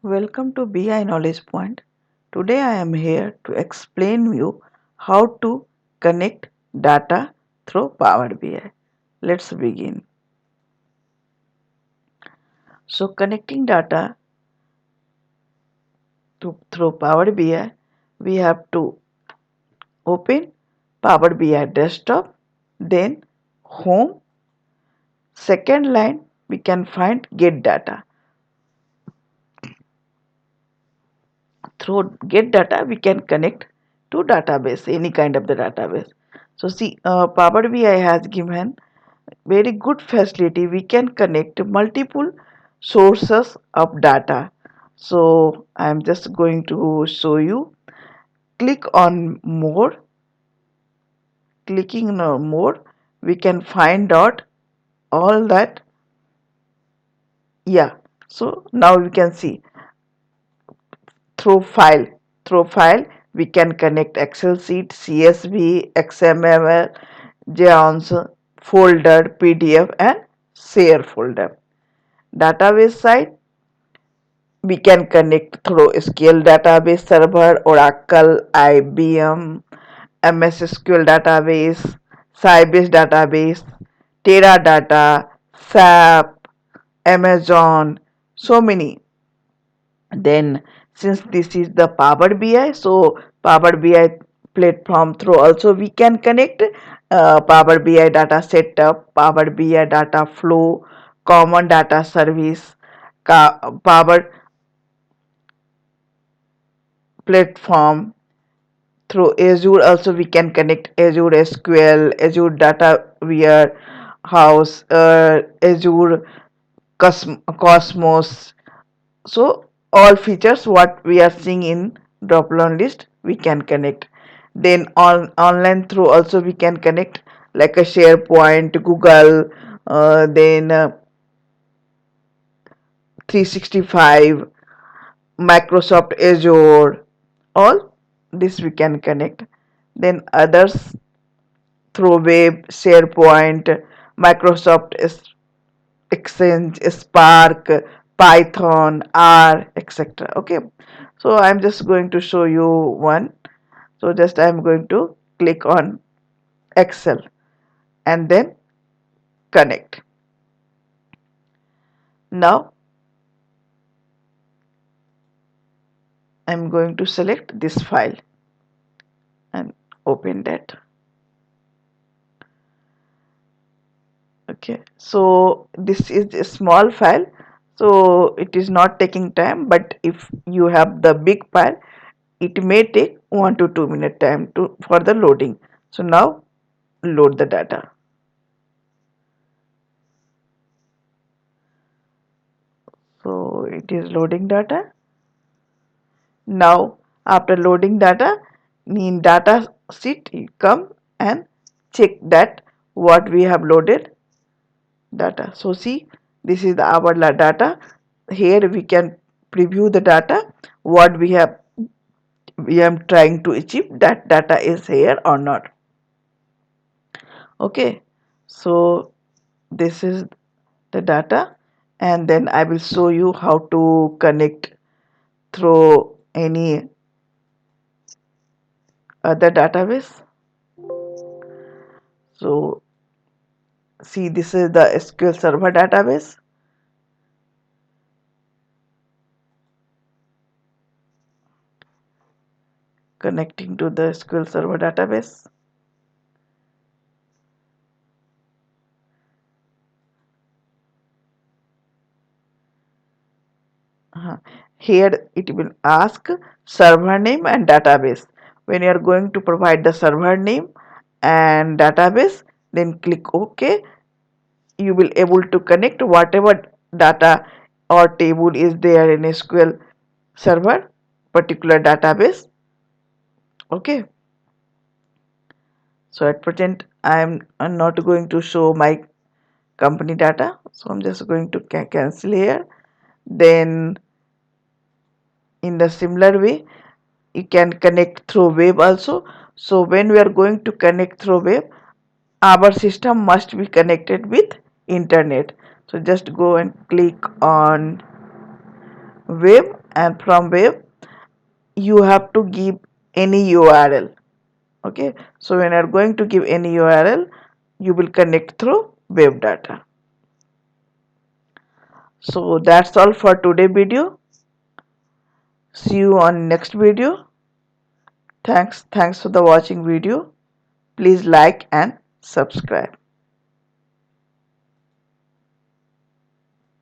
Welcome to BI Knowledge Point. Today I am here to explain you how to connect data through Power BI. Let's begin. So connecting data through Power BI, we have to open Power BI desktop, then home. Second line we can find get data. Through get data we can connect to database, any kind of the database. So see, Power BI has given very good facility. We can connect multiple sources of data. So I'm just going to show you. Click on more. Clicking on more, we can find out all that. Yeah, so now we can see through file. Through file we can connect Excel sheet, CSV, XML, JSON folder, PDF and share folder. Database side, we can connect through SQL database server, Oracle, IBM, MS SQL database, Sybase database, Teradata, SAP, Amazon, so many. Then since this is the Power BI, so Power BI platform through also we can connect Power BI data setup, Power BI data flow, common data service, Power platform. Through Azure also we can connect Azure SQL, Azure Data Warehouse, Azure Cosmos. So all features what we are seeing in drop down list we can connect. Then on online through also we can connect like a SharePoint, Google, then 365, Microsoft Azure, all this we can connect. Then others through web, SharePoint, Microsoft Exchange, Spark, Python, R, etc. Okay, so I'm just going to show you one. So just I'm going to click on Excel and then connect. Now I'm going to select this file and open that. Okay, so this is a small file, so it is not taking time, but if you have the big file it may take 1 to 2 minute time to for the loading. So now load the data. So it is loading data. Now after loading data, in data sheet you come and check that what we have loaded data. So see, this is our data. Here we can preview the data what we are trying to achieve, that data is here or not. Okay, so this is the data, and then I will show you how to connect through any other database. So see, this is the SQL Server database. Connecting to the SQL Server database. Here it will ask server name and database. When you are going to provide the server name and database, then click OK. You will able to connect whatever data or table is there in SQL Server particular database. Okay. So at present I'm not going to show my company data, so I'm just going to cancel here. Then in the similar way you can connect through web also. So when we are going to connect through web, our system must be connected with internet. So just go and click on web and from web you have to give any URL. Okay, so when you are going to give any URL, you will connect through web data. So that's all for today video. See you on next video. Thanks for the watching video. Please like and subscribe.